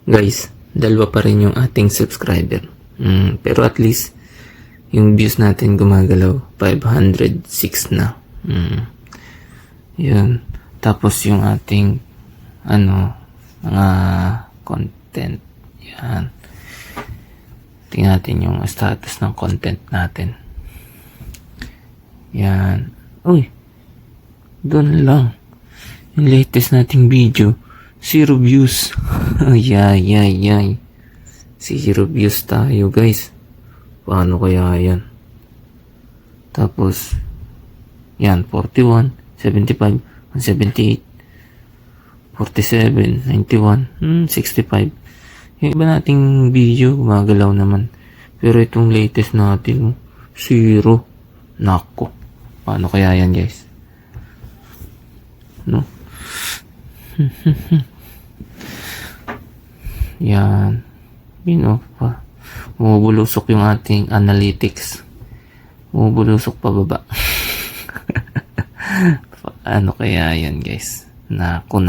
Guys, dalawa pa rin yung ating subscriber. Pero at least, yung views natin gumagalaw. 506 na. Yun. Tapos yung ating, mga content. Yan. Tingnan natin yung status ng content natin. Yan. Uy. Doon lang. Yung latest nating video. 0 views. Yay. 0 views tayo, guys. Paano kaya yan? Tapos, yan. 41, 75, 78, 47, 91, 65. Yung iba nating video, gumagalaw naman. Pero itong latest natin, 0. Nako. Paano kaya yan, guys? No? Yan. Pa. Bumubulusok yung ating analytics. Bumubulusok pababa. Ano kaya yan, guys? Nako.